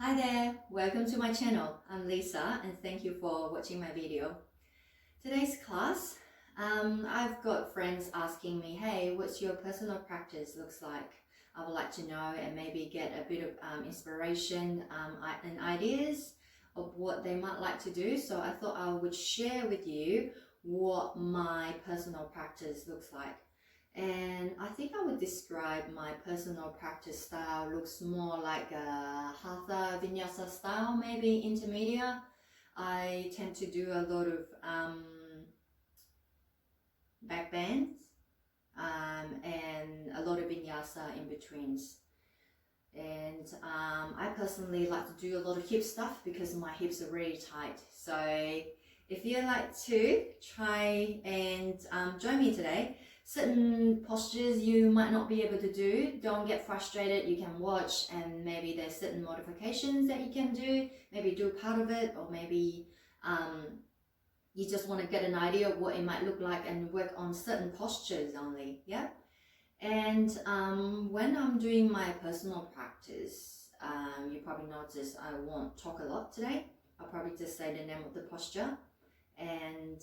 Hi there, welcome to my channel. I'm Lisa and thank you for watching my video. Today's class, I've got friends asking me, hey, what's your personal practice looks like? I would like to know and maybe get a bit of inspiration and ideas of what they might like to do. So I thought I would share with you what my personal practice looks like. And I think I would describe my personal practice style looks more like a Hatha Vinyasa style, maybe intermediate. I tend to do a lot of back bends and a lot of Vinyasa in betweens. And I personally like to do a lot of hip stuff because my hips are really tight. So if you like to try and join me today, certain postures you might not be able to do, don't get frustrated. You can watch and maybe there's certain modifications that you can do, maybe do part of it, or maybe you just want to get an idea of what it might look like and work on certain postures only, yeah? And when I'm doing my personal practice, you probably notice I won't talk a lot today. I'll probably just say the name of the posture and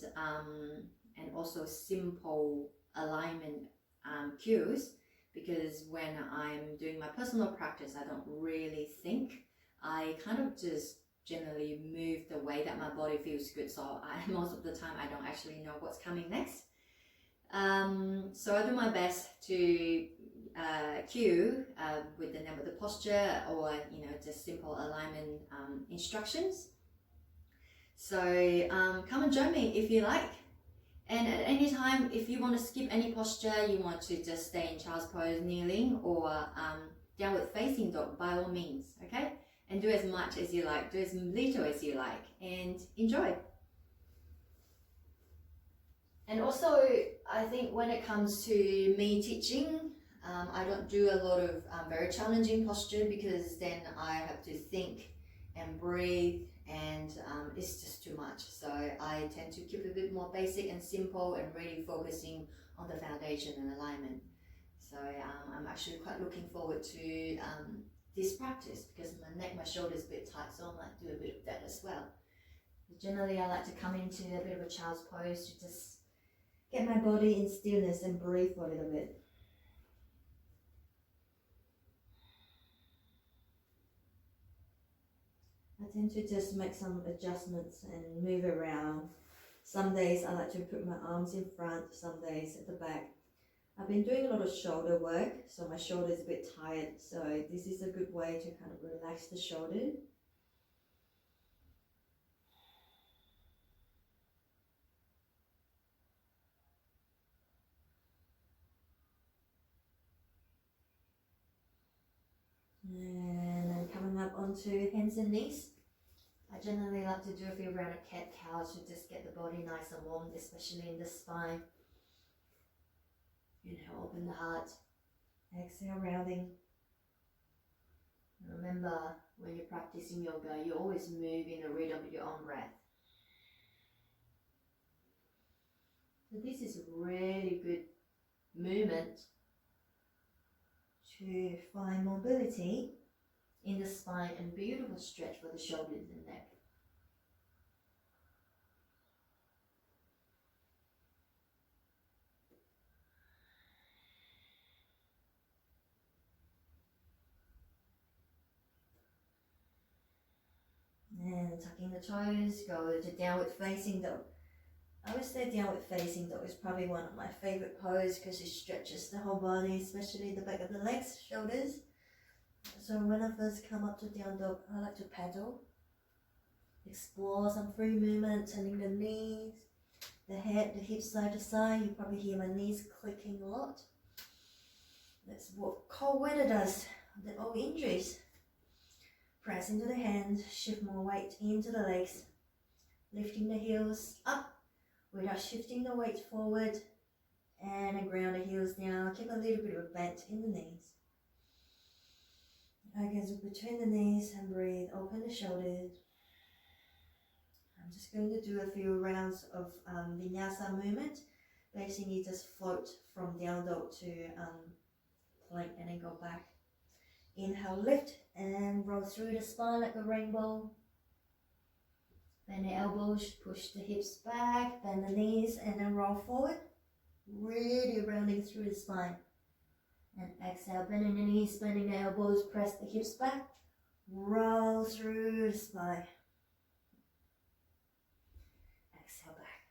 also simple alignment cues, because when I'm doing my personal practice, I don't really think. I kind of just generally move the way that my body feels good. So most of the time, I don't actually know what's coming next. So I do my best to cue with the name of the posture, or just simple alignment instructions. So come and join me if you like. And at any time, if you want to skip any posture, you want to just stay in child's pose, kneeling, or downward facing dog, by all means, okay? And do as much as you like, do as little as you like, and enjoy. And also, I think when it comes to me teaching, I don't do a lot of very challenging posture, because then I have to think and breathe, and it's just too much. So I tend to keep it a bit more basic and simple and really focusing on the foundation and alignment. So I'm actually quite looking forward to this practice, because my neck, my shoulders a bit tight, so I might do a bit of that as well. But generally, I like to come into a bit of a child's pose to just get my body in stillness and breathe for a little bit. I tend to just make some adjustments and move around. Some days I like to put my arms in front, some days at the back. I've been doing a lot of shoulder work, so my shoulder is a bit tired, so this is a good way to kind of relax the shoulder. And then coming up onto hands and knees. I generally like to do a few round of cat-cow to just get the body nice and warm, especially in the spine. Inhale, open the heart. Exhale, rounding. And remember, when you're practicing yoga, you always move in the rhythm of your own breath. So this is a really good movement to find mobility in the spine and beautiful stretch for the shoulders and neck. And tucking the toes, go to downward facing dog. I would say downward facing dog is probably one of my favorite poses, because it stretches the whole body, especially the back of the legs, shoulders. So when I first come up to down dog, I like to paddle, explore some free movement, turning the knees, the head, the hips side to side. You probably hear my knees clicking a lot. That's what cold weather does, the old injuries. Press into the hands, shift more weight into the legs, lifting the heels up without shifting the weight forward, and then ground the heels down. Keep a little bit of a bend in the knees. Again, so between the knees and breathe, open the shoulders. I'm just going to do a few rounds of Vinyasa movement. Basically, just float from down dog to plank and then go back. Inhale, lift and roll through the spine like a rainbow. Bend the elbows, push the hips back, bend the knees, and then roll forward. Really rounding through the spine. And exhale, bending the knees, bending the elbows, press the hips back. Roll through the spine. Exhale back.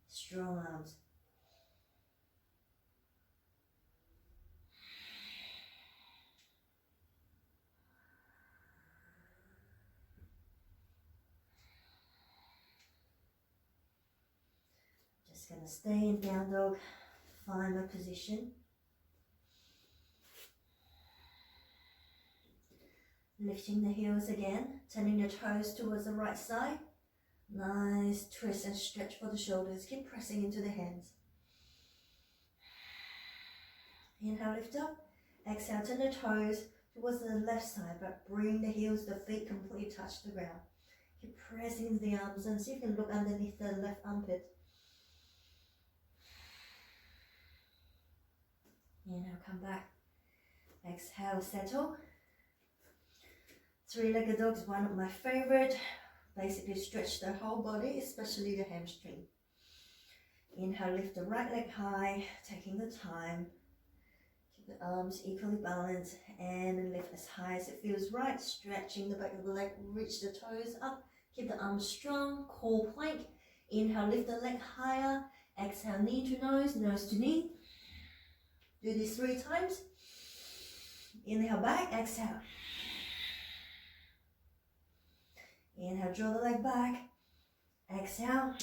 Strong arms. Just going to stay in down dog. Find my position. Lifting the heels again, turning the toes towards the right side. Nice twist and stretch for the shoulders. Keep pressing into the hands. Inhale, lift up. Exhale, turn the toes towards the left side, but bring the heels, the feet completely touch the ground. Keep pressing into the arms and see if you can look underneath the left armpit. Inhale, come back. Exhale, settle. Three-legged dog is one of my favorite. Basically stretch the whole body, especially the hamstring. Inhale, lift the right leg high, taking the time. Keep the arms equally balanced and lift as high as it feels right. Stretching the back of the leg, reach the toes up. Keep the arms strong, core plank. Inhale, lift the leg higher. Exhale, knee to nose to knee. Do this 3 times. Inhale back, exhale. Inhale, draw the leg back. Exhale.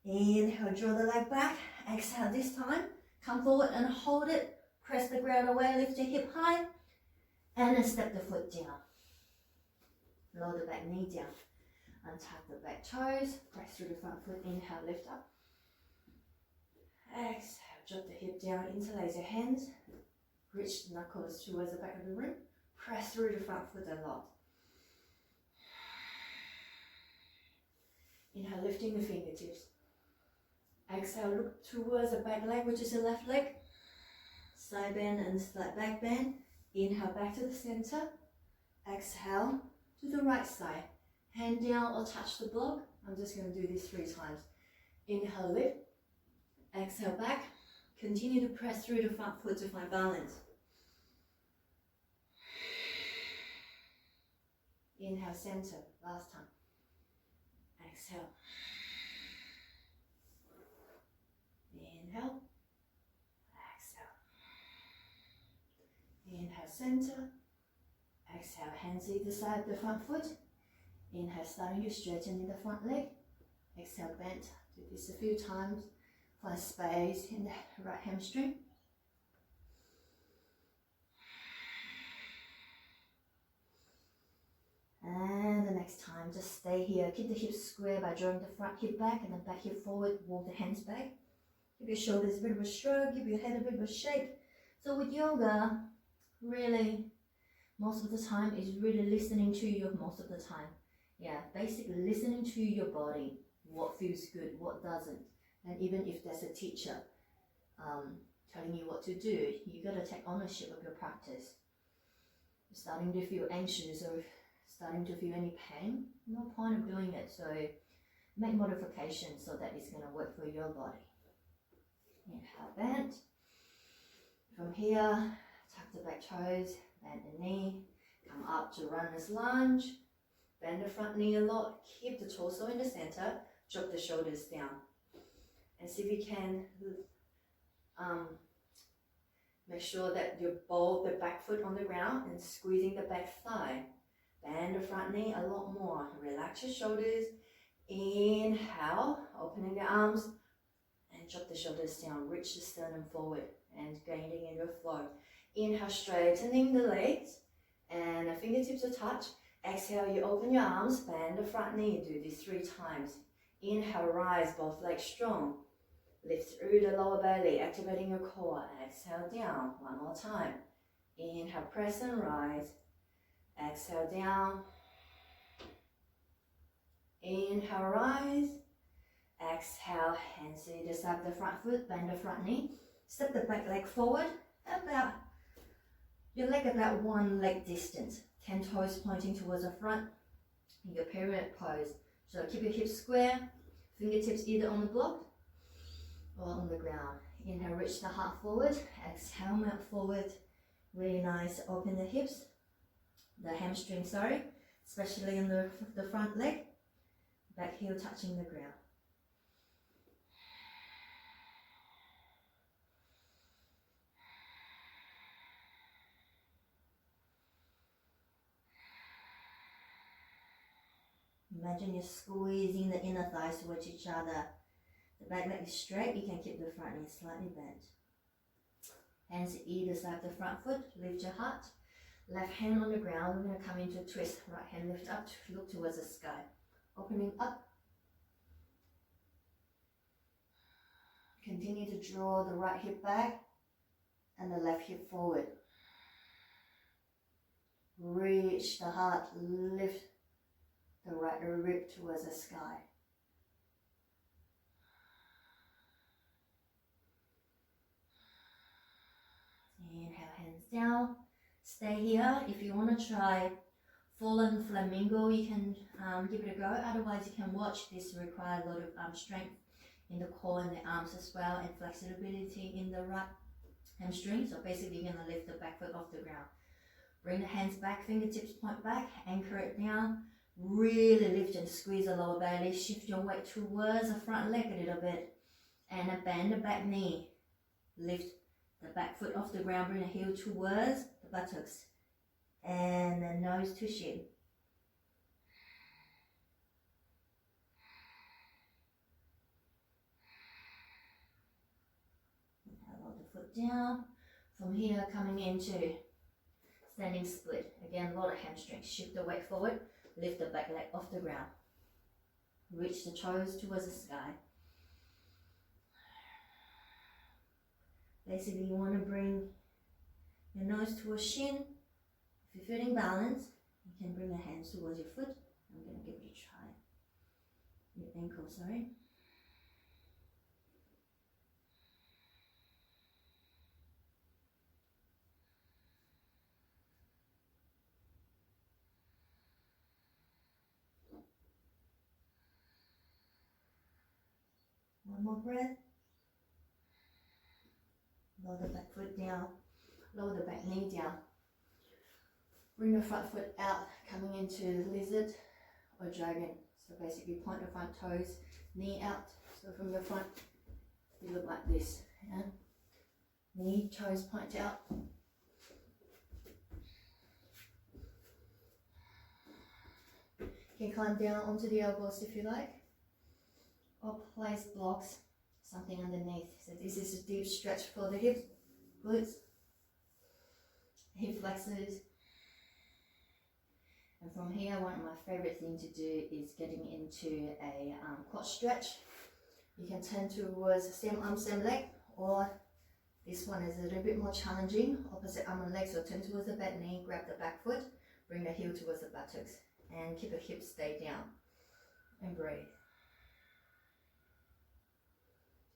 Inhale, draw the leg back. Exhale this time. Come forward and hold it. Press the ground away, lift your hip high. And then step the foot down. Lower the back knee down. Untuck the back toes. Press through the front foot. Inhale, lift up. Exhale, drop the hip down, interlace your hands. Reach the knuckles towards the back of the room. Press through the front foot a lot. Inhale, lifting the fingertips. Exhale, look towards the back leg, which is the left leg. Side bend and slight back bend. Inhale, back to the center. Exhale, to the right side. Hand down or touch the block. I'm just going to do this 3 times. Inhale, lift. Exhale, back. Continue to press through the front foot to find balance. Inhale, center. Last time. Exhale. Inhale. Exhale. Inhale, center. Exhale, hands either side of the front foot. Inhale, starting to straighten in the front leg. Exhale, bend. Do this a few times. Find space in the right hamstring. And the next time, just stay here. Keep the hips square by drawing the front hip back and the back hip forward. Walk the hands back. Give your shoulders a bit of a shrug. Give your head a bit of a shake. So with yoga, really, most of the time is really listening to you most of the time. Yeah, basically listening to your body. What feels good, what doesn't. And even if there's a teacher telling you what to do, you got to take ownership of your practice. You're starting to feel anxious or starting to feel any pain, no point of doing it. So make modifications so that it's going to work for your body. Inhale, bend. From here, tuck the back toes, bend the knee, come up to runner's lunge, bend the front knee a lot, keep the torso in the center, drop the shoulders down. And see if you can make sure that you bolt the back foot on the ground and squeezing the back thigh. Bend the front knee a lot more. Relax your shoulders. Inhale, opening the arms and drop the shoulders down. Reach the sternum forward and gaining in your flow. Inhale, straightening the legs and the fingertips are touch. Exhale, you open your arms, bend the front knee. Do this 3 times. Inhale, rise, both legs strong. Lift through the lower belly, activating your core. Exhale, down. 1 more time. Inhale, press and rise. Exhale, down. Inhale, rise. Exhale, hands either side of the front foot, bend the front knee. Step the back leg forward, about Your leg about one leg distance, 10 toes pointing towards the front in your pyramid pose. So keep your hips square, fingertips either on the block or on the ground. Inhale, reach the heart forward. Exhale, melt forward. Really nice. Open the hips, the hamstring, sorry, especially in the front leg. Back heel touching the ground. Imagine you're squeezing the inner thighs towards each other. The back leg is straight, you can keep the front knee slightly bent. Hands either side of the front foot, lift your heart. Left hand on the ground, we're going to come into a twist. Right hand lift up, look towards the sky. Opening up. Continue to draw the right hip back and the left hip forward. Reach the heart, lift the right rib towards the sky. Inhale, hands down. Stay here. If you want to try fallen flamingo, you can give it a go. Otherwise, you can watch. This requires a lot of strength in the core and the arms as well, and flexibility in the right hamstring. So basically, you're going to lift the back foot off the ground. Bring the hands back, fingertips point back, anchor it down. Really lift and squeeze the lower belly. Shift your weight towards the front leg a little bit. And bend the back knee. Lift the back foot off the ground. Bring the heel towards the buttocks. And the nose to shin. Lower the foot down. From here, coming into standing split. Again, a lot of hamstrings. Shift the weight forward. Lift the back leg off the ground. Reach the toes towards the sky. Basically, you want to bring your nose towards shin. If you're feeling balanced, you can bring the hands towards your foot. I'm going to give it a try. Your ankle, sorry. One more breath. Lower the back foot down. Lower the back knee down. Bring the front foot out, coming into lizard or dragon. So basically point the front toes, knee out. So from your front, you look like this. Yeah? Knee, toes point out. You can climb down onto the elbows if you like. Or place blocks, something underneath. So this is a deep stretch for the hips, glutes, hip flexors. And from here, one of my favorite things to do is getting into a quad stretch. You can turn towards the same arm, same leg, or this one is a little bit more challenging. Opposite arm and leg, so turn towards the back knee, grab the back foot, bring the heel towards the buttocks, and keep the hips stay down. And breathe.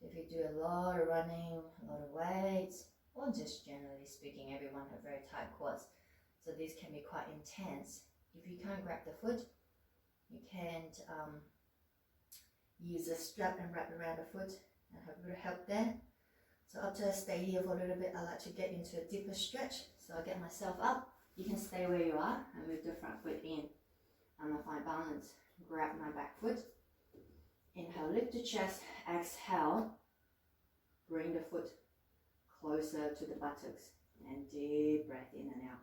If you do a lot of running, a lot of weights, or just generally speaking, everyone have very tight quads. So these can be quite intense. If you can't grab the foot, you can use a strap and wrap around the foot and have a bit of help there. So after I stay here for a little bit, I like to get into a deeper stretch. So I get myself up. You can stay where you are and move the front foot in. I'm gonna find balance. Grab my back foot. Inhale, lift the chest. Exhale, bring the foot closer to the buttocks and deep breath in and out.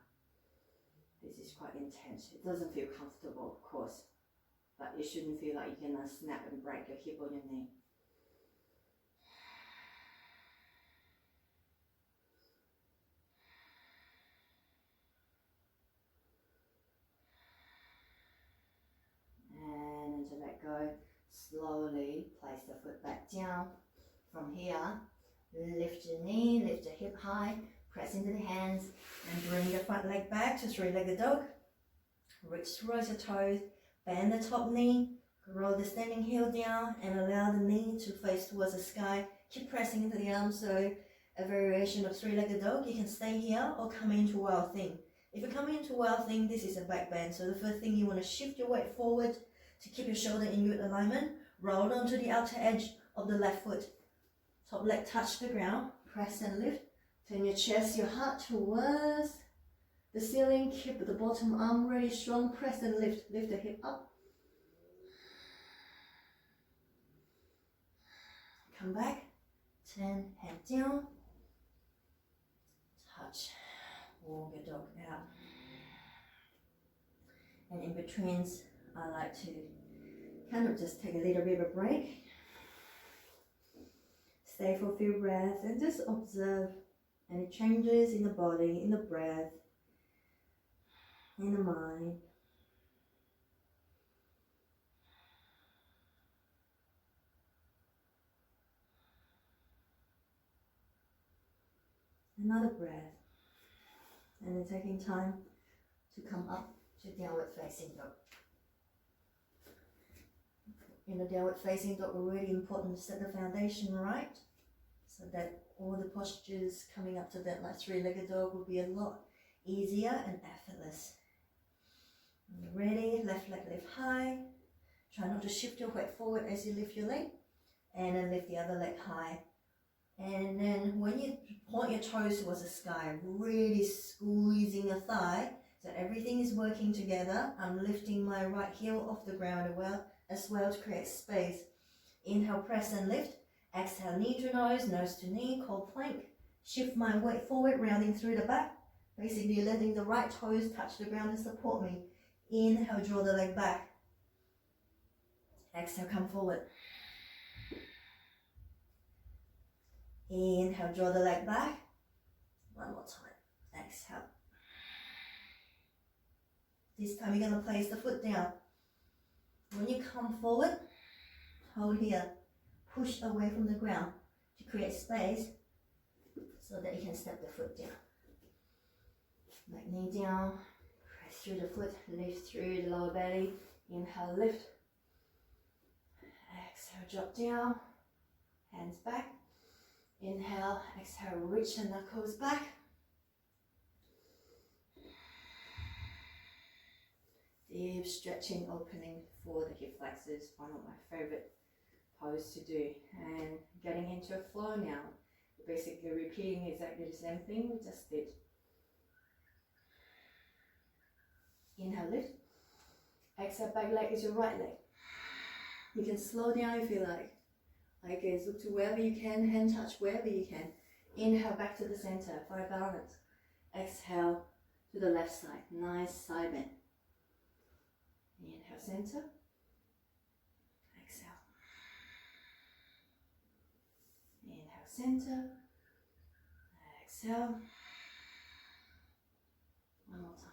This is quite intense. It doesn't feel comfortable, of course, but it shouldn't feel like you're gonna snap and break your hip or your knee. And to let go, slowly place the foot back down. From here, lift your knee, lift your hip high, press into the hands, and bring your front leg back to three-legged dog. Reach towards your toes, bend the top knee, roll the standing heel down, and allow the knee to face towards the sky. Keep pressing into the arms, so a variation of three-legged dog. You can stay here or come into wild thing. If you come into wild thing, this is a back bend. So the first thing, you want to shift your weight forward to keep your shoulder in good alignment. Roll onto the outer edge of the left foot. Top leg touch the ground. Press and lift. Turn your chest, your heart towards the ceiling. Keep the bottom arm really strong. Press and lift. Lift the hip up. Come back. Turn, head down. Touch. Walk your dog out. And in betweens, I like to kind of just take a little bit of a break. Stay for a few breaths and just observe any changes in the body, in the breath, in the mind. Another breath. And then taking time to come up to downward facing dog. In the downward facing dog, really important to set the foundation right, so that all the postures coming up to that like three-legged dog will be a lot easier and effortless. When you're ready, left leg lift high. Try not to shift your weight forward as you lift your leg, and then lift the other leg high. And then when you point your toes towards the sky, really squeezing your thigh, so everything is working together. I'm lifting my right heel off the ground as well to create space. Inhale, press and lift. Exhale, knee to knee, cold plank. Shift my weight forward, rounding through the back. Basically letting the right toes touch the ground and support me. Inhale, draw the leg back. Exhale, come forward. Inhale, draw the leg back. One more time. Exhale. This time you're going to place the foot down. When you come forward, hold here. Push away from the ground to create space so that you can step the foot down. Like knee down, press through the foot, lift through the lower belly. Inhale, lift. Exhale, drop down. Hands back. Inhale, exhale, reach the knuckles back. Deep stretching, opening for the hip flexors, one of my favorite pose to do. And getting into a flow now, basically repeating exactly the same thing we just did. Inhale, lift. Exhale, back leg is your right leg. You can slow down if you like. Gaze look to wherever you can, hand touch wherever you can. Inhale, back to the center for a balance. Exhale to the left side, nice side bend. Inhale, center. Exhale. Inhale, center. Exhale. One more time.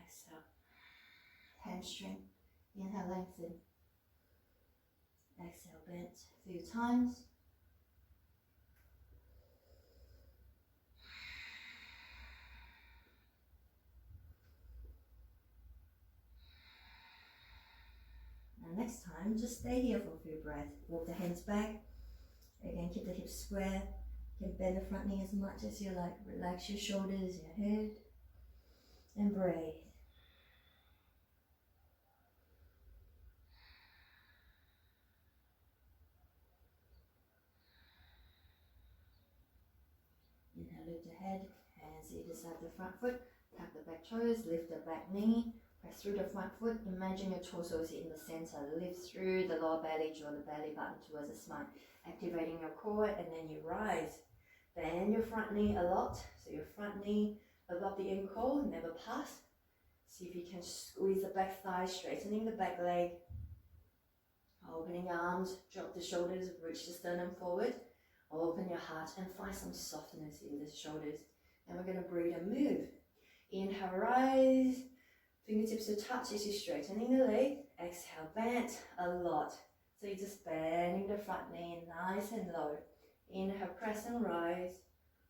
Exhale. Hamstring. Inhale, lengthen. Exhale, bend a few times. And next time, just stay here for a few breaths. Walk the hands back. Again, keep the hips square. You can bend the front knee as much as you like. Relax your shoulders, your head. And breathe. Inhale, lift the head, hands either side the front foot, tap the back toes, lift the back knee, press through the front foot, imagine your torso is in the center, lift through the lower belly, draw the belly button towards the spine, activating your core, and then you rise. Bend your front knee a lot, so your front knee above the ankle, never pass. See if you can squeeze the back thigh, straightening the back leg, opening arms, drop the shoulders, reach the sternum forward. Open your heart and find some softness in the shoulders. And we're going to breathe and move. Inhale, rise. Fingertips to touch as you're straightening the leg. Exhale, bend a lot. So you're just bending the front knee nice and low. Inhale, press and rise.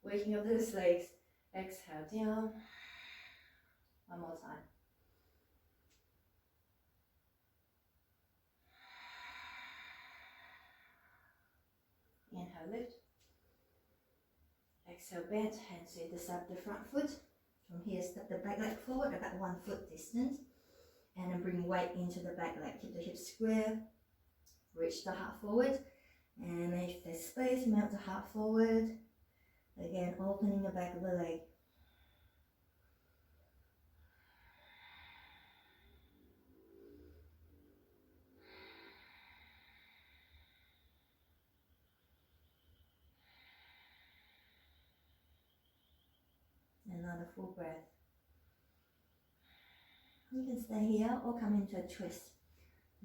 waking up those legs. Exhale down. One more time. Inhale, lift. Exhale, bend. Hands to either side of the front foot. From here, step the back leg forward about 1 foot distance. And then bring weight into the back leg. Keep the hips square. Reach the heart forward. And if there's space, melt the heart forward. Again, opening the back of the leg. Another full breath. You can stay here or come into a twist.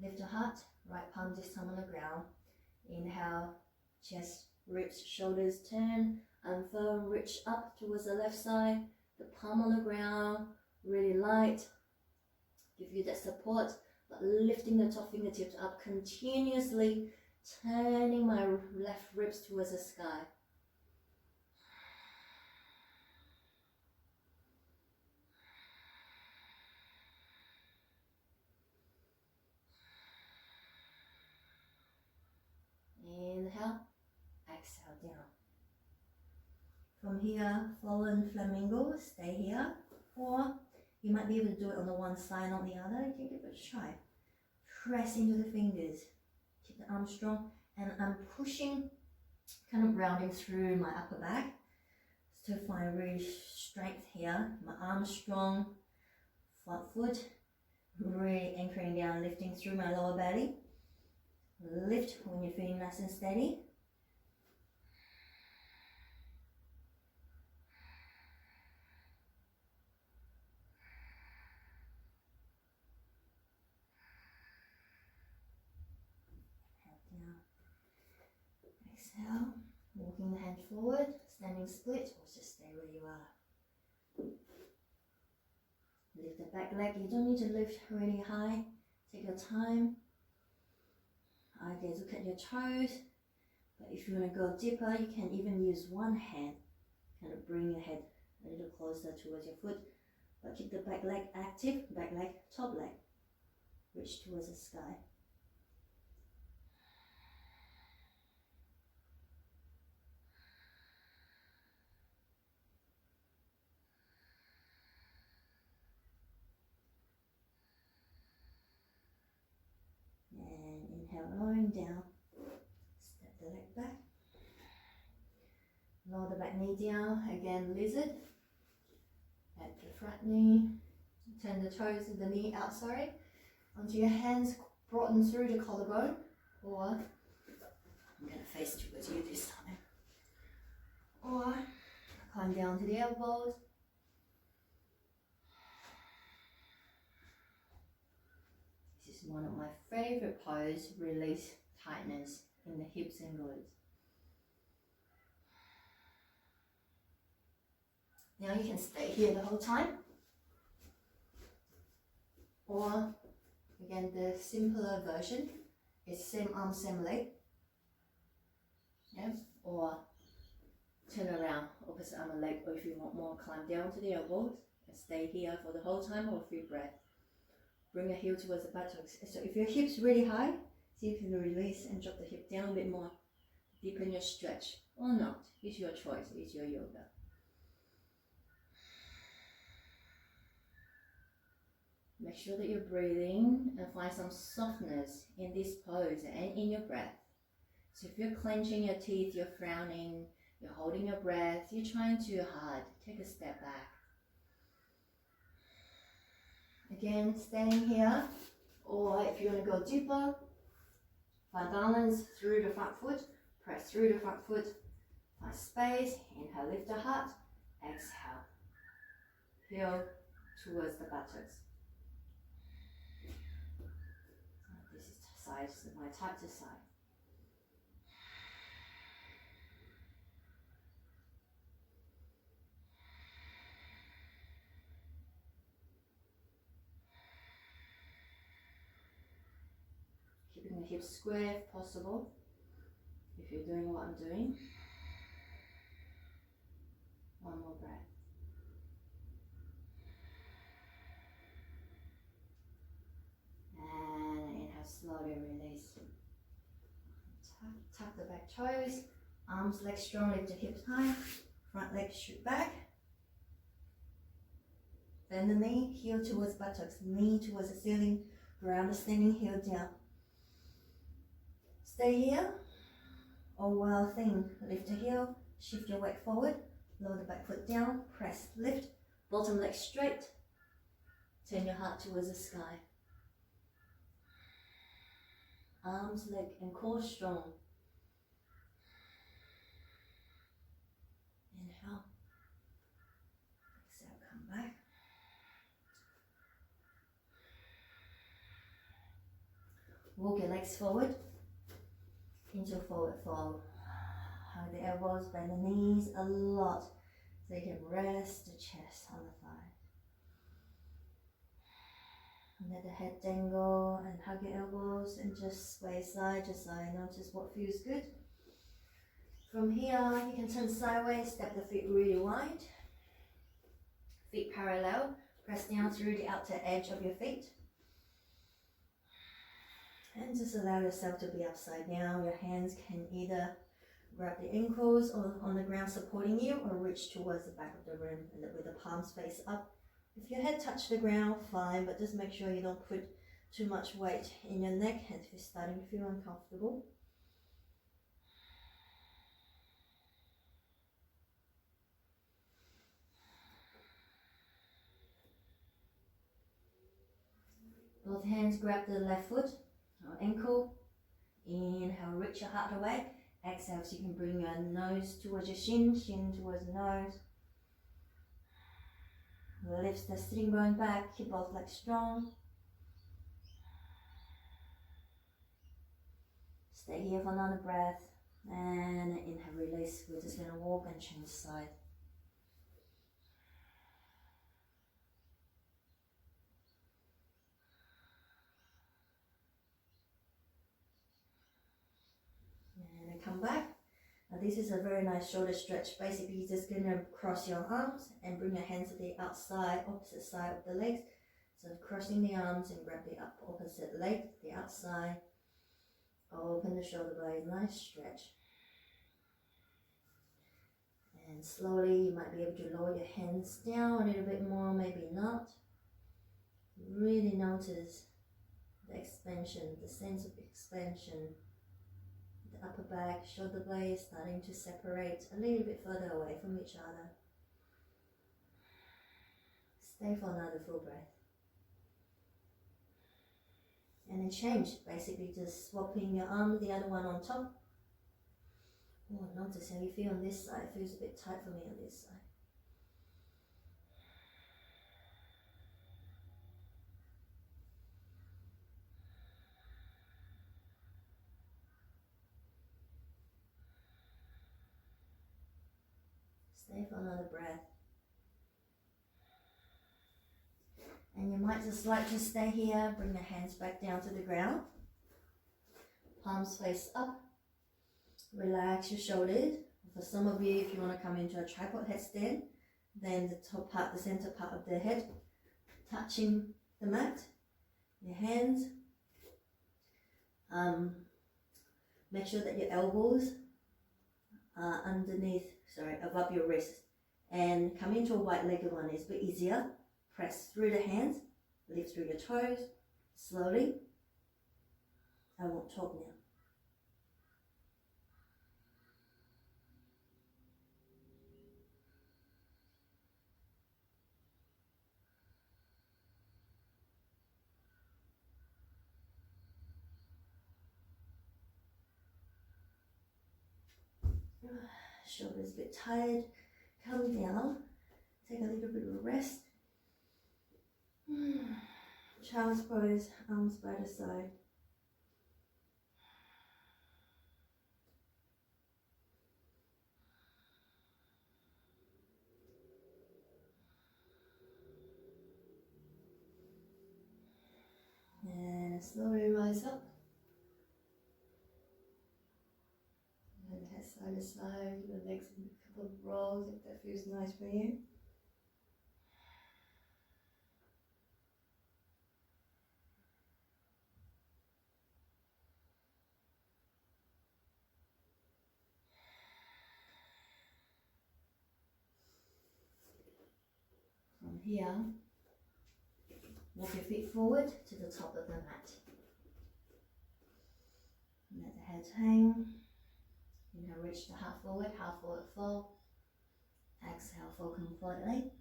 Lift your heart, right palm this time on the ground. Inhale, chest, ribs, shoulders turn, unfurl, reach up towards the left side. The palm on the ground, really light. Give you that support, but lifting the top fingertips up continuously, turning my left ribs towards the sky. Inhale, exhale down. From here, fallen flamingo, stay here. Or you might be able to do it on the one side, on the other. You can give it a try. Press into the fingers. Keep the arm strong. And I'm pushing, kind of rounding through my upper back to find really strength here. My arm strong, front foot, really anchoring down, lifting through my lower belly. Lift when you're feeling nice and steady. Down. Exhale, walking the hand forward, standing split, or just stay where you are. Lift the back leg. You don't need to lift really high. Take your time. Ideas, look at your toes, but if you want to go deeper, you can even use one hand, kind of bring your head a little closer towards your foot, but keep the back leg active, back leg, top leg, reach towards the sky. Inhale, lowering down, step the leg back, lower the back knee down, again lizard, at the front knee, turn the toes of the knee out, onto your hands, broaden through the collarbone, or I'm going to face towards you this time, or climb down to the elbows. One of my favorite pose, release tightness in the hips and glutes. Now you can stay here the whole time, or again the simpler version is same arm, same leg, or turn around, opposite arm and leg, or if you want more, climb down to the elbows and stay here for the whole time or a few breaths. Bring your heel towards the buttocks. So if your hip's really high, see if you can release and drop the hip down a bit more. Deepen your stretch or not. It's your choice. It's your yoga. Make sure that you're breathing and find some softness in this pose and in your breath. So if you're clenching your teeth, you're frowning, you're holding your breath, you're trying too hard, take a step back. Again, staying here, or if you want to go deeper, find balance through the front foot, press through the front foot, find space, inhale, lift the heart, exhale, heel towards the buttocks. This is side, my type to side. Keeping the hips square if possible, if you're doing what I'm doing. One more breath. And inhale, slowly release. Tuck the back toes, arms, legs strong, lift the hips high, front leg shoot back. Bend the knee, heel towards buttocks, knee towards the ceiling, ground the standing heel down. Stay here, or wild thing, lift the heel, shift your weight forward, lower the back foot down, press, lift, bottom leg straight, turn your heart towards the sky. Arms, leg and core strong. Inhale, exhale, come back. Walk your legs forward into forward fold. Hug the elbows, bend the knees a lot so you can rest the chest on the thigh. And let the head dangle and hug your elbows and just sway side to side. Notice what feels good. From here, you can turn sideways, step the feet really wide. Feet parallel, press down through the outer edge of your feet. And just allow yourself to be upside down. Your hands can either grab the ankles or on the ground supporting you, or reach towards the back of the room and with the palms face up. If your head touches the ground, fine, but just make sure you don't put too much weight in your neck if you're starting to feel uncomfortable. Both hands grab the left foot or ankle. Inhale, reach your heart away. Exhale, so you can bring your nose towards your shin, shin towards the nose. Lift the sitting bone back, keep both legs strong. Stay here for another breath. And inhale, release. We're just going to walk and change side. And come back. Now this is a very nice shoulder stretch. Basically, you're just going to cross your arms and bring your hands to the outside, opposite side of the legs. So crossing the arms and grab the opposite leg, the outside. Open the shoulder blades, nice stretch. And slowly you might be able to lower your hands down a little bit more, maybe not. Really notice the expansion, the sense of expansion. The upper back, shoulder blades starting to separate a little bit further away from each other. Stay for another full breath. And then change, basically just swapping your arm, the other one on top. Oh, notice how you feel on this side. It feels a bit tight for me on this side. Stay for another breath. And you might just like to stay here, bring your hands back down to the ground. Palms face up. Relax your shoulders. For some of you, if you want to come into a tripod headstand, then the top part, the center part of the head, touching the mat. Your hands. Make sure that your elbows are above your wrist. And come into a wide-legged one is a bit easier. Press through the hands, lift through your toes, slowly. I won't talk now. Shoulders a bit tired. Come down. Take a little bit of a rest. Child's pose, arms by the side. slowly rise up. And head side. side to side, the legs in a couple of rolls if that feels nice for you. From here, walk your feet forward to the top of the mat. Let the head hang. Inhale, reach the half forward fold. Exhale, fold completely.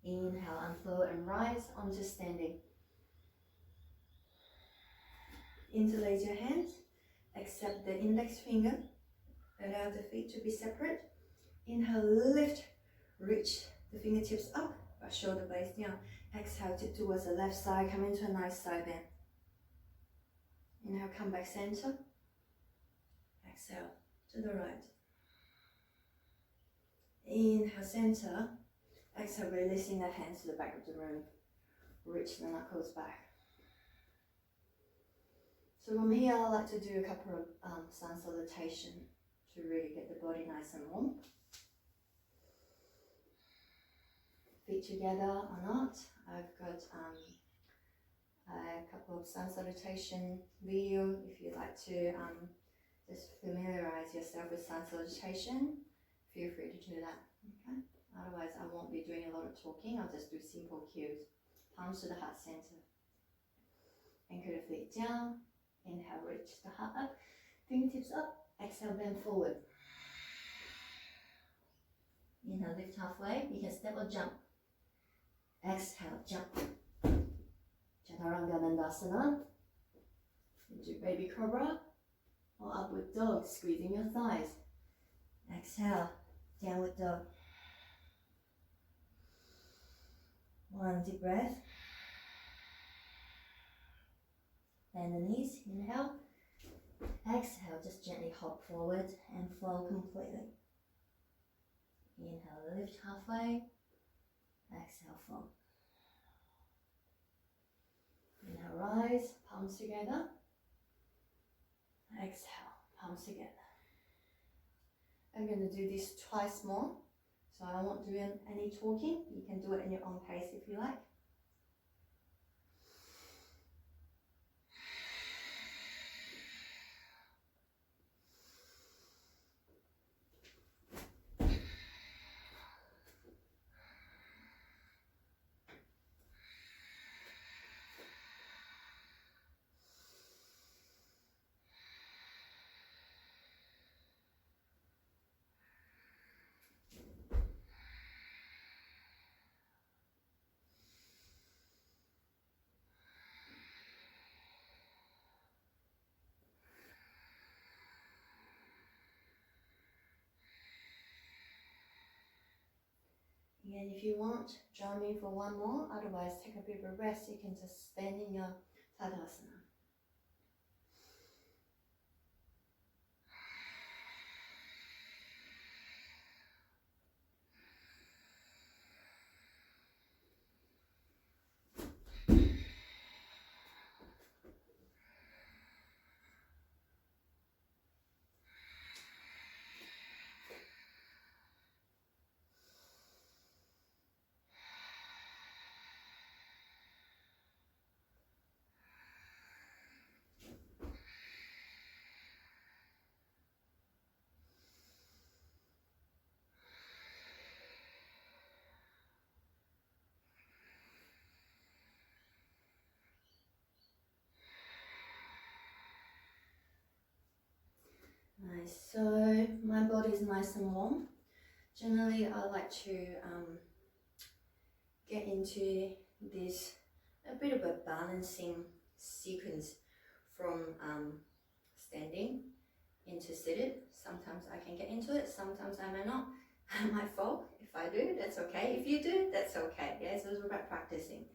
Inhale, unfold and rise onto standing. Interlace your hands. Accept the index finger. Allow the feet to be separate. Inhale, lift, reach the fingertips up, but shoulder blades down. Exhale, tip towards the left side, come into a nice side bend. Inhale, come back center. Exhale to the right. Inhale, center. Exhale, releasing the hands to the back of the room. Reach the knuckles back. So from here, I like to do a couple of sun salutation to really get the body nice and warm. Feet together or not. I've got a couple of sun salutation video if you'd like to just familiarize yourself with sun salutation. Feel free to do that. Okay. Otherwise, I won't be doing a lot of talking. I'll just do simple cues. Palms to the heart center. Anchor the feet down. Inhale, reach the heart up. Fingertips up. Exhale, bend forward. Inhale, lift halfway. You can step or jump. Exhale, jump. Chaturanga Dandasana. Into baby cobra or upward dog, squeezing your thighs. Exhale, downward dog. One deep breath. Bend the knees, inhale. Exhale, just gently hop forward and fold completely. Inhale, lift halfway. Exhale, fold. Inhale, rise, palms together. Exhale, palms together. I'm going to do this twice more, so I won't do any talking. You can do it in your own pace if you like. And if you want, join me for one more. Otherwise, take a bit of a rest. You can just stand in your Tadasana. Nice, so my body is nice and warm. Generally, I like to get into this, a bit of a balancing sequence from standing into seated. Sometimes I can get into it, sometimes I may not. I might fall. If I do, that's okay. If you do, that's okay. Yeah, so it's about practicing.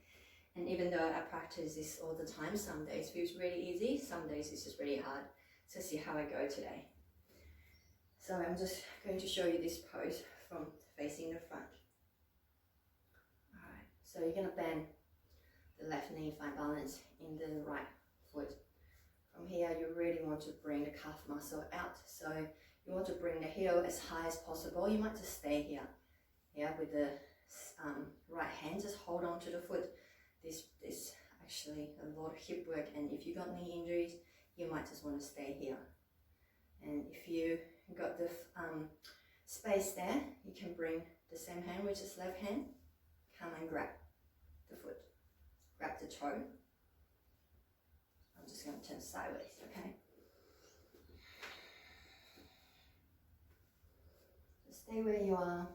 And even though I practice this all the time, some days it feels really easy, some days it's just really hard. So see how I go today. So I'm just going to show you this pose from facing the front. Alright, so you're going to bend the left knee, find balance in the right foot. From here, you really want to bring the calf muscle out. So you want to bring the heel as high as possible, you might just stay here. Yeah, with the right hand, just hold on to the foot. This actually a lot of hip work, and if you got knee injuries, you might just want to stay here. And if you got the space there, you can bring the same hand, which is left hand, come and grab the foot, grab the toe. I'm just going to turn sideways, okay? Just stay where you are.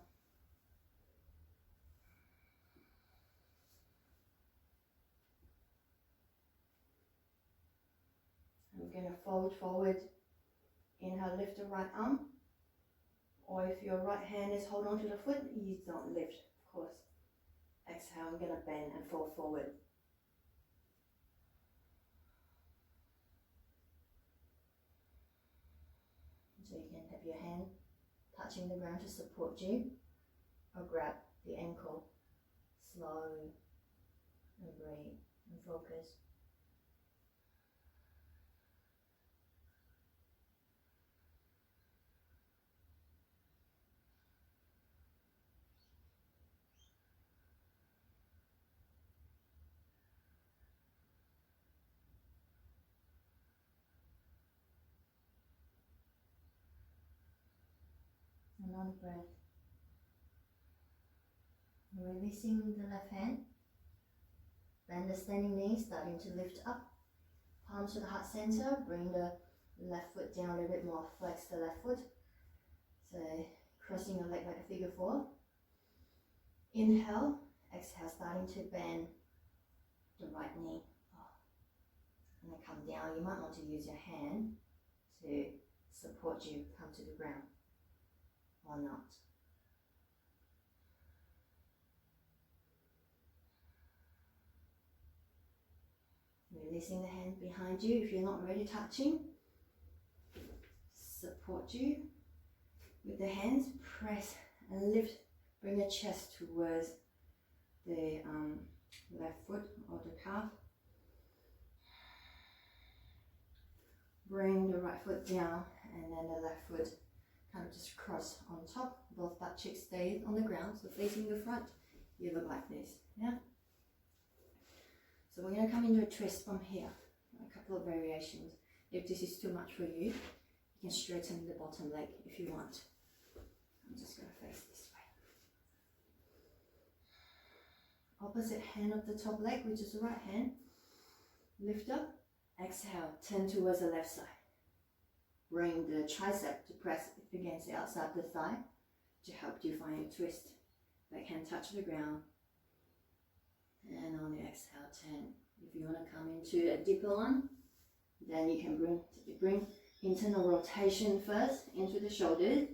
I'm going to fold forward. Inhale, lift the right arm. Or if your right hand is hold on to the foot, you don't lift, of course. Exhale, I'm going to bend and fold forward. So you can have your hand touching the ground to support you, or grab the ankle. Slow and breathe and focus. Another breath. Releasing the left hand. Bend the standing knee, starting to lift up. Palms to the heart center. Bring the left foot down a little bit more. Flex the left foot. So crossing your leg like a figure four. Inhale. Exhale, starting to bend the right knee. And then come down. You might want to use your hand to support you come to the ground. Or not. Releasing the hand behind you if you're not already touching. Support you with the hands. Press and lift. Bring the chest towards the left foot or the calf. Bring the right foot down and then the left foot kind of just cross on top. Both butt cheeks stay on the ground, so facing the front, you look like this, yeah? So we're going to come into a twist from here, a couple of variations. If this is too much for you, you can straighten the bottom leg if you want. I'm just going to face this way. Opposite hand of the top leg, which is the right hand. Lift up, exhale, turn towards the left side. Bring the tricep to press against the outside of the thigh to help you find a twist. Back hand touch the ground. And on the exhale, turn. If you want to come into a deeper one, then you can bring internal rotation first into the shoulders,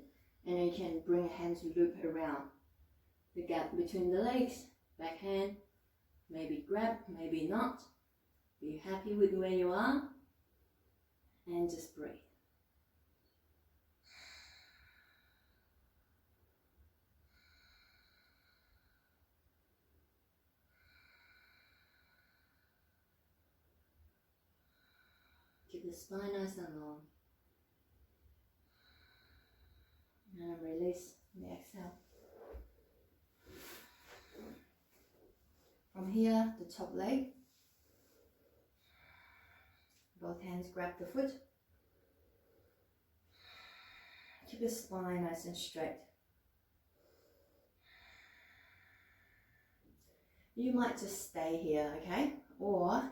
and then you can bring a hand to loop around the gap between the legs. Back hand, maybe grab, maybe not. Be happy with where you are, and just breathe. Keep the spine nice and long. And release the exhale. From here, the top leg. Both hands grab the foot. Keep the spine nice and straight. You might just stay here, okay? Or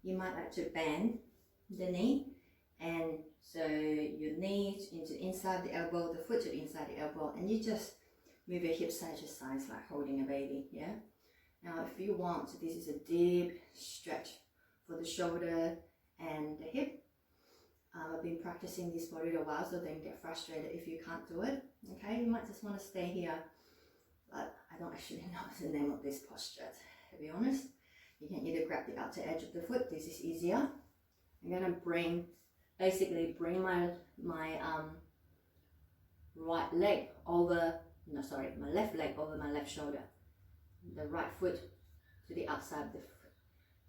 you might like to bend the knee, and so your knee into inside the elbow, the foot to inside the elbow, and you just move your hips side to side like holding a baby, yeah? Now if you want, this is a deep stretch for the shoulder and the hip. I've been practicing this for a little while, so don't get frustrated if you can't do it, okay? You might just want to stay here, but I don't actually know the name of this posture, to be honest. You can either grab the outer edge of the foot, this is easier. I'm gonna bring my right leg over, my left leg over my left shoulder. The right foot to the outside of the foot.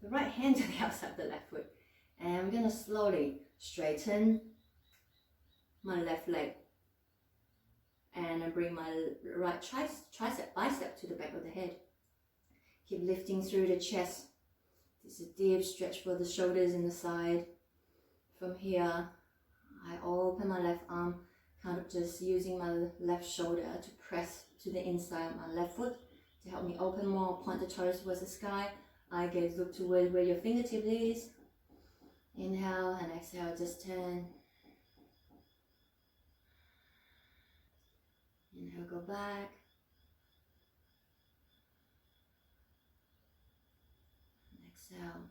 The right hand to the outside of the left foot. And I'm gonna slowly straighten my left leg and I bring my right bicep to the back of the head. Keep lifting through the chest. This is a deep stretch for the shoulders and the side. From here, I open my left arm, kind of just using my left shoulder to press to the inside of my left foot to help me open more, point the toes towards the sky. Eye gaze look toward where your fingertip is. Inhale and exhale, just turn. Inhale, go back. And exhale.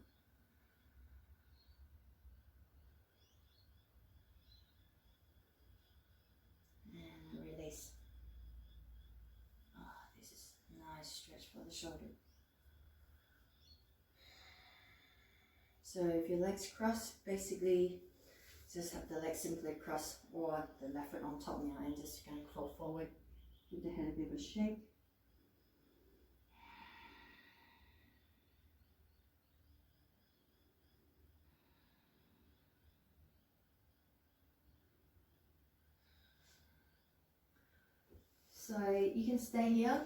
And release. This is a nice stretch for the shoulder. So if your legs cross, basically just have the legs simply cross or the left foot on top now and just kind of fall forward. Give the head a bit of a shake. So you can stay here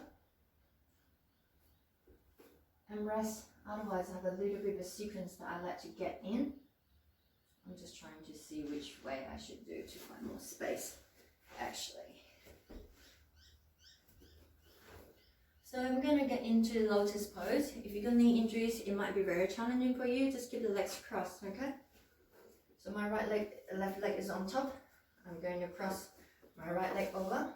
and rest. Otherwise, I have a little bit of a sequence that I like to get in. I'm just trying to see which way I should do to find more space, actually. So I'm going to get into lotus pose. If you got knee injuries, it might be very challenging for you. Just keep the legs crossed, okay? So my left leg is on top. I'm going to cross my right leg over.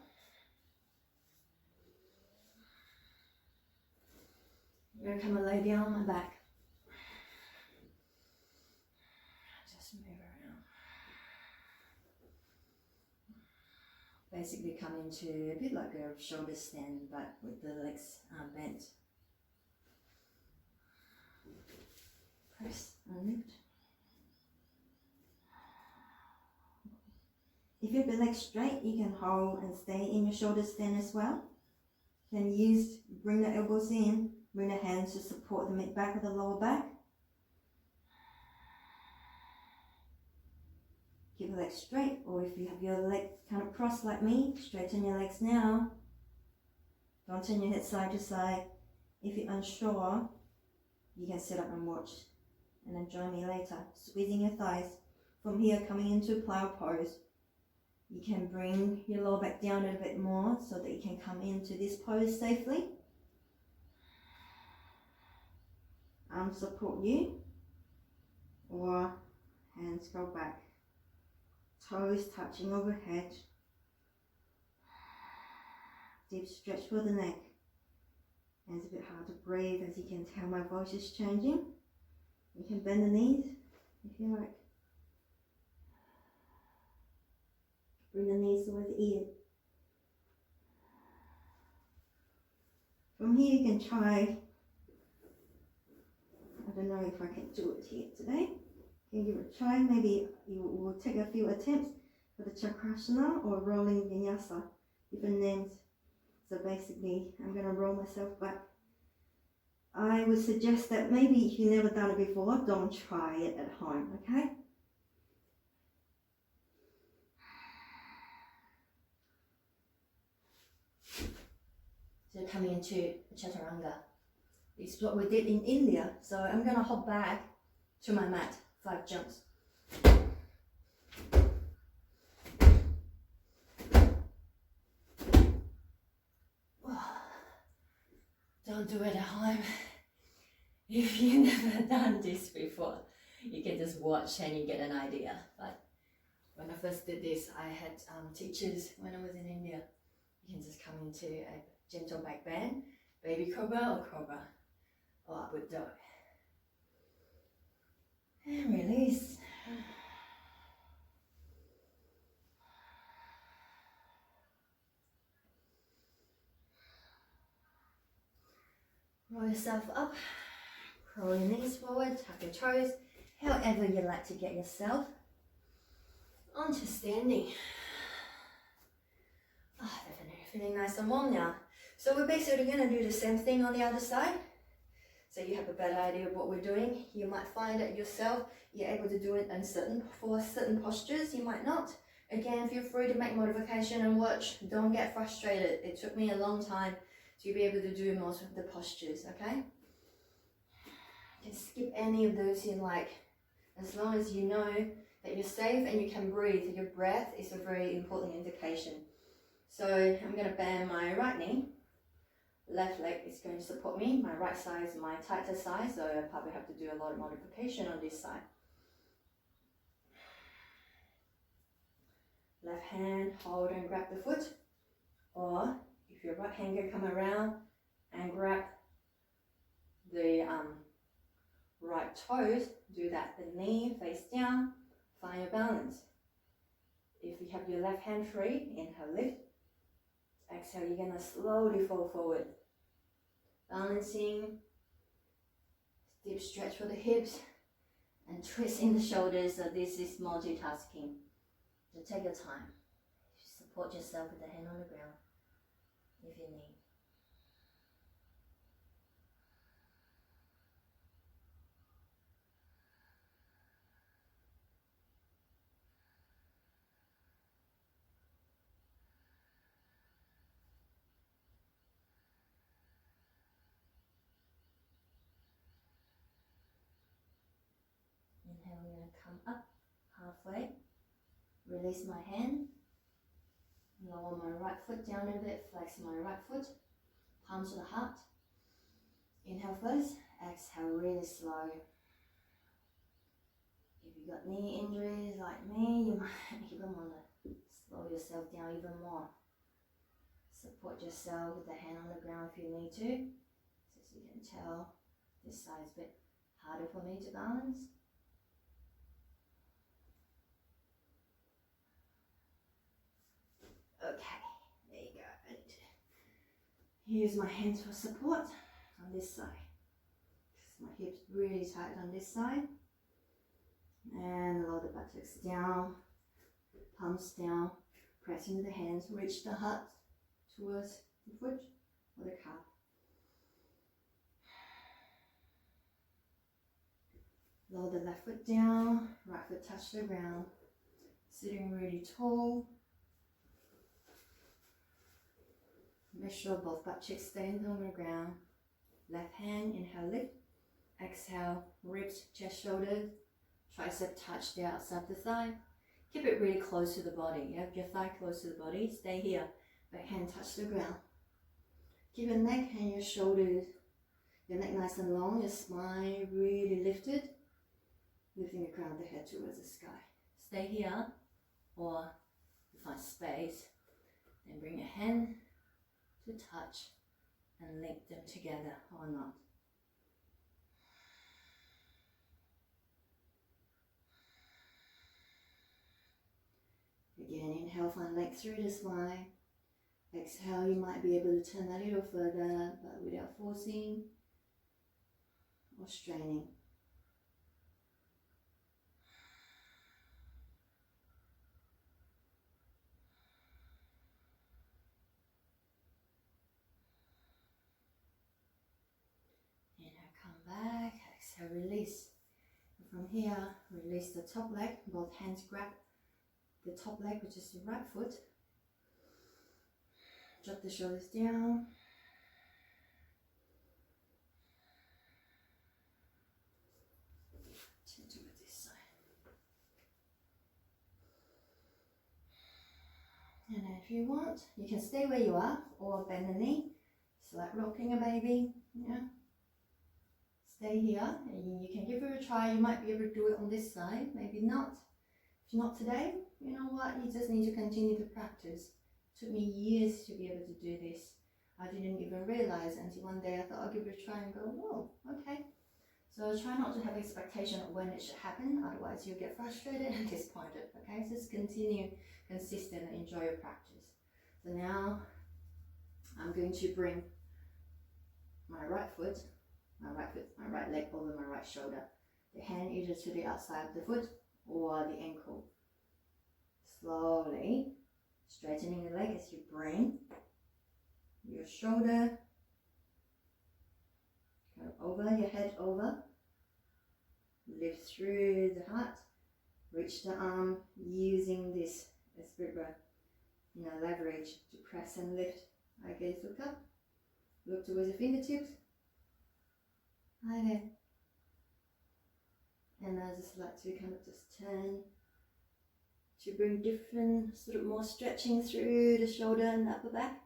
I'm going to come and lay down on my back. Just move around. Basically come into a bit like a shoulder stand, but with the legs bent. Press and lift. If you have the legs straight, you can hold and stay in your shoulder stand as well. Then bring the elbows in. Bring the hands to support the mid-back of the lower back. Keep the legs straight, or if you have your leg kind of crossed like me, straighten your legs now. Don't turn your head side to side. If you're unsure, you can sit up and watch and then join me later. Squeezing your thighs. From here, coming into plow pose. You can bring your lower back down a little bit more so that you can come into this pose safely. Arms support you, or hands go back, toes touching overhead, deep stretch for the neck. And it's a bit hard to breathe, as you can tell my voice is changing. You can bend the knees if you like. Bring the knees towards the ear. From here you can try, I don't know if I can do it here today. You can give it a try. Maybe you will take a few attempts for the Chakrasana or rolling vinyasa, different names. So basically, I'm going to roll myself back. I would suggest that maybe if you've never done it before, don't try it at home, okay? So coming into Chaturanga. It's what we did in India. So I'm going to hop back to my mat, 5 jumps. Don't do it at home. If you've never done this before, you can just watch and you get an idea. But when I first did this, I had teachers when I was in India. You can just come into a gentle back bend, baby cobra or cobra, or upward dog. And release. Roll yourself up, roll your knees forward, tuck your toes, however you like to get yourself onto standing. Definitely feeling nice and warm now. So we're basically going to do the same thing on the other side. So you have a better idea of what we're doing. You might find that yourself, you're able to do it for certain postures, you might not. Again, feel free to make modification and watch. Don't get frustrated. It took me a long time to be able to do most of the postures, okay? You can skip any of those you like, as long as you know that you're safe and you can breathe. Your breath is a very important indication. So I'm going to bend my right knee. Left leg is going to support me. My right side is my tighter side, so I probably have to do a lot of modification on this side. Left hand, hold and grab the foot. Or if your right hand can come around and grab the right toes, do that. The knee face down, find your balance. If you have your left hand free, inhale, lift. Exhale, you're gonna slowly fall forward. Balancing, deep stretch for the hips, and twisting the shoulders. So this is multitasking. So take your time. Support yourself with the hand on the ground if you need. Inhale, we're going to come up halfway. Release my hand. Lower my right foot down a bit. Flex my right foot. Palm to the heart. Inhale first. Exhale really slow. If you've got knee injuries like me, you might even want to slow yourself down even more. Support yourself with the hand on the ground if you need to. So as you can tell, this side's a bit harder for me to balance. Okay, there you go. I need to use my hands for support on this side. My hips really tight on this side. And lower the buttocks down, palms down, press into the hands, reach the heart towards the foot or the calf. Lower the left foot down, right foot touch the ground, sitting really tall. Make sure both butt cheeks stay on the ground. Left hand, inhale, lift. Exhale, ribs, chest, shoulders, tricep touch the outside of the thigh. Keep it really close to the body. You have your thigh close to the body. Stay here. Back hand touch the ground. Keep your neck and your shoulders, your neck nice and long, your spine really lifted. Lifting the crown of the head towards the sky. Stay here, or find space. Then bring your hand to touch and link them together or not. Again, inhale, find length through the spine. Exhale, you might be able to turn a little further, but without forcing or straining. Inhale, come back. Exhale, release. And from here, release the top leg. Both hands grab the top leg, which is the right foot. Drop the shoulders down. Turn towards this side. And then if you want, you can stay where you are or bend the knee. It's like rocking a baby. Yeah. Stay here and you can give it a try. You might be able to do it on this side, maybe not. If not today, you know what? You just need to continue to practice. It took me years to be able to do this. I didn't even realize until one day I thought I'll give it a try and go, whoa, okay. So try not to have expectation of when it should happen, otherwise you'll get frustrated and disappointed, okay? Just continue consistent and enjoy your practice. So now I'm going to bring my right leg over my right shoulder. The hand either to the outside of the foot or the ankle. Slowly straightening the leg as you bring your shoulder, go over, your head over, lift through the heart, reach the arm using this Let's bit of leverage to press and lift. Okay, look up. Look towards your fingertips. Like that. And I just like to kind of just turn to bring different sort of more stretching through the shoulder and the upper back.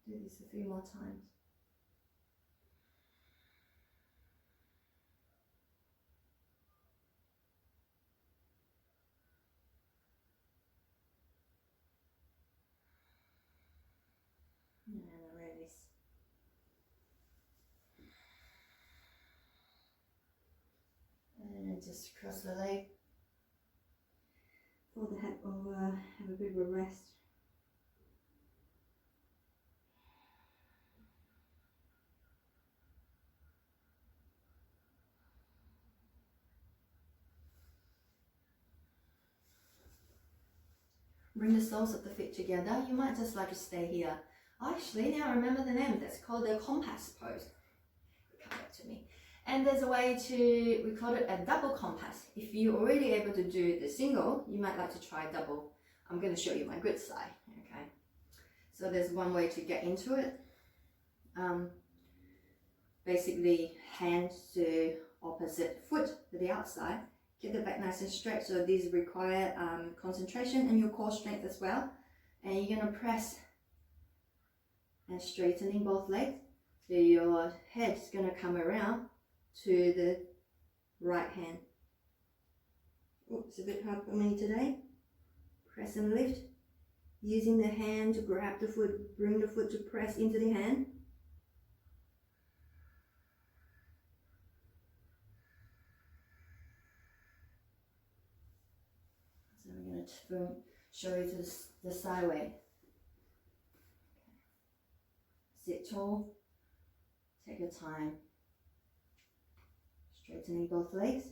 Do this a few more times. And release. And just cross the leg. Fold the head over, have a bit of a rest. Bring the soles of the feet together. You might just like to stay here. Actually, now I remember the name. That's called the compass pose. Come back to me. And there's a way to, we call it a double compass. If you're already able to do the single, you might like to try double. I'm going to show you my good side. Okay. So there's one way to get into it. Basically, hands to opposite foot to the outside. Get the back nice and straight. So these require concentration and your core strength as well. And you're going to press and straightening both legs. So your head's going to come around to the right hand. Oops, a bit hard for me today. Press and lift. Using the hand to grab the foot, bring the foot to press into the hand. So we're going to show you to the side way. Sit tall, take your time, straightening both legs.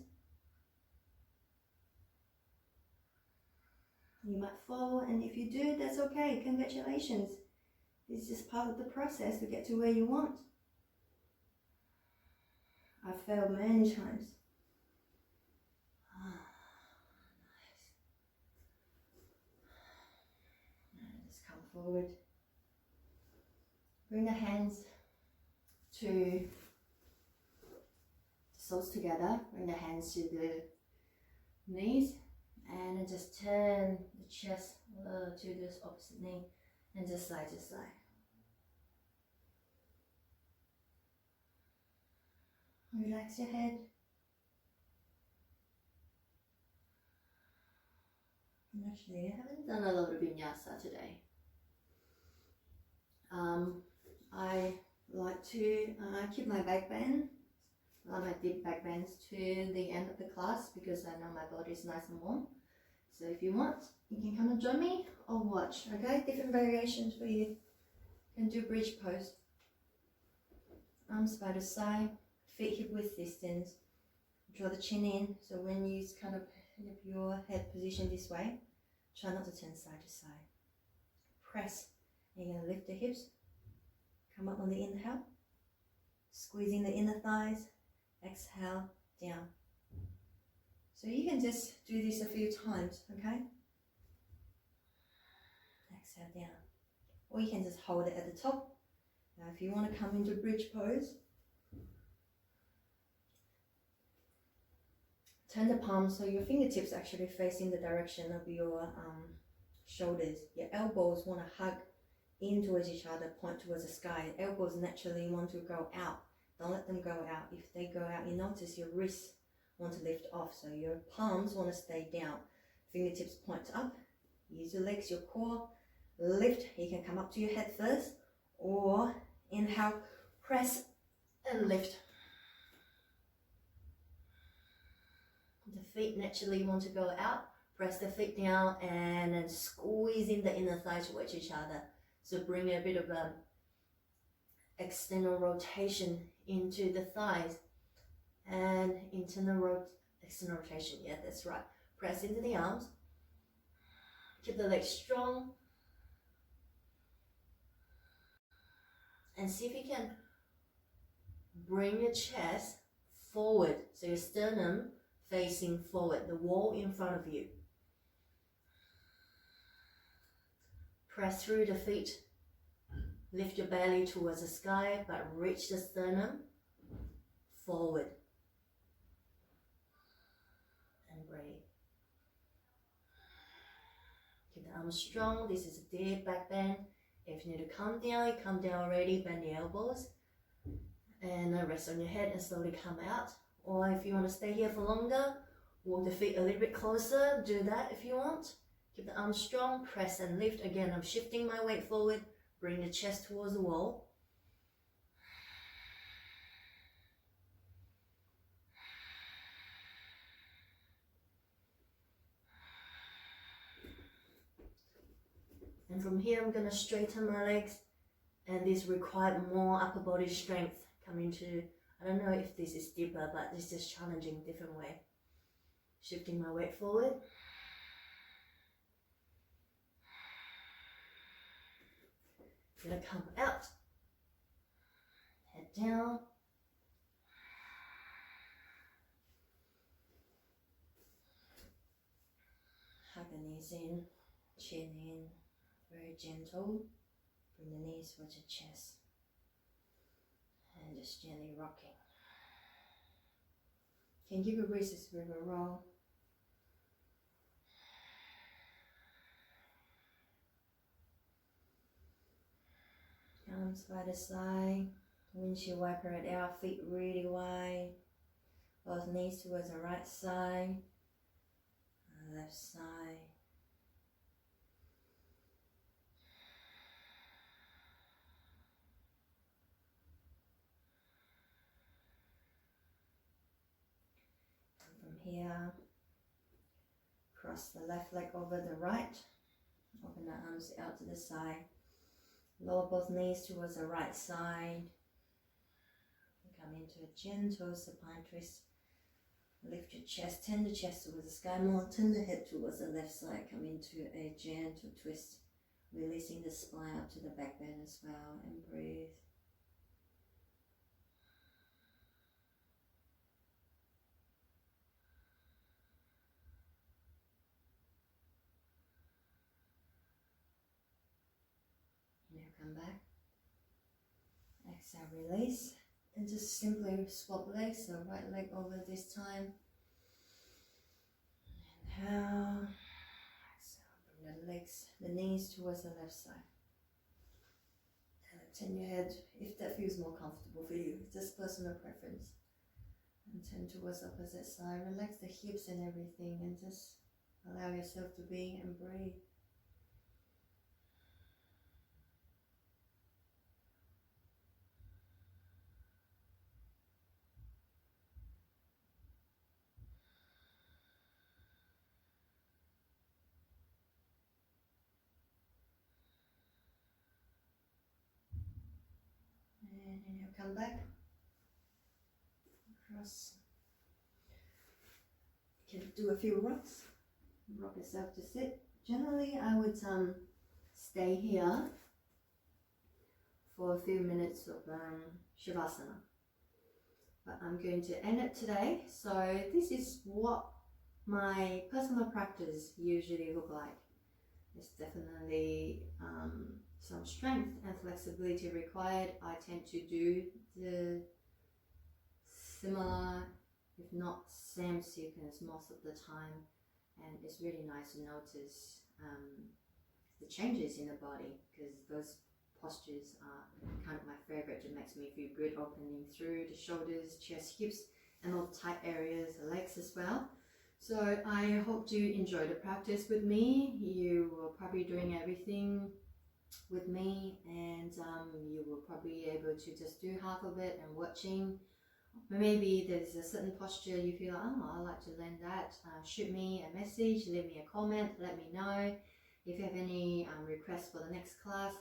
You might fall, and if you do, that's okay, congratulations. It's just part of the process to get to where you want. I failed many times. Nice. And just come forward. Bring the hands to the soles together. Bring the hands to the knees, and then just turn the chest to this opposite knee, and just side to side. Relax your head. Actually, I haven't done a lot of vinyasa today. I like to keep my back bend, my deep back bends to the end of the class because I know my body is nice and warm. So if you want, you can come and join me or watch, okay? Different variations for you. You can do bridge pose. Arms by the side, feet hip width distance. Draw the chin in, so when you kind of have your head positioned this way, try not to turn side to side. Press. You're going to lift the hips, come up on the inhale, squeezing the inner thighs, exhale, down. So you can just do this a few times, okay? Exhale, down. Or you can just hold it at the top. Now if you want to come into bridge pose, turn the palms so your fingertips actually facing the direction of your shoulders. Your elbows want to hug in towards each other, point towards the sky. Elbows naturally want to go out. Don't let them go out. If they go out, you notice your wrists want to lift off. So your palms want to stay down. Fingertips point up. Use your legs, your core. Lift. You can come up to your head first. Or inhale, press and lift. The feet naturally want to go out. Press the feet down and then squeezing the inner thighs towards each other. So bring a bit of external rotation into the thighs and external rotation. Yeah, that's right. Press into the arms. Keep the legs strong. And see if you can bring your chest forward. So your sternum facing forward, the wall in front of you. Press through the feet. Lift your belly towards the sky, but reach the sternum forward. And breathe. Keep the arms strong. This is a deep back bend. If you need to come down, you come down already. Bend the elbows. And rest on your head and slowly come out. Or if you want to stay here for longer, walk the feet a little bit closer. Do that if you want. Keep the arms strong. Press and lift. Again, I'm shifting my weight forward. Bring the chest towards the wall. And from here, I'm going to straighten my legs. And this required more upper body strength coming to, I don't know if this is deeper, but this is challenging different way. Shifting my weight forward. Gonna come out, head down, hug the knees in, chin in, very gentle. Bring the knees towards your chest and just gently rocking. Can give your wrists a river roll. Arms by the side, windshield wiper it out, feet really wide, both knees towards the right side, left side. And from here, cross the left leg over the right, open the arms out to the side. Lower both knees towards the right side. Come into a gentle supine twist. Lift your chest, turn the chest towards the sky more, turn the head towards the left side. Come into a gentle twist, releasing the spine up to the back bend as well, and breathe. Come back, exhale, release, and just simply swap legs, so right leg over this time. Inhale, exhale, bring the legs, the knees towards the left side. And turn your head, if that feels more comfortable for you, just personal preference. And turn towards the opposite side, relax the hips and everything, and just allow yourself to be and breathe. And inhale, come back, cross. You can do a few rocks, rock yourself to sit. Generally, I would stay here for a few minutes of Shavasana. But I'm going to end it today. So this is what my personal practice usually look like. It's definitely some strength and flexibility required. I tend to do the similar, if not same sequence most of the time, and it's really nice to notice the changes in the body, because those postures are kind of my favorite. It makes me feel good, opening through the shoulders, chest, hips, and all the tight areas, the legs as well. So I hope you enjoy the practice with me. You will probably doing everything with me, and you will probably be able to just do half of it and watching. Maybe there's a certain posture you feel, oh, I like to learn that. Shoot me a message, leave me a comment, let me know. If you have any requests for the next class,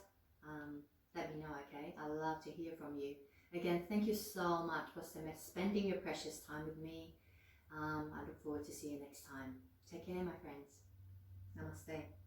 let me know, okay? I love to hear from you. Again, thank you so much for spending your precious time with me. I look forward to see you next time. Take care, my friends. Namaste.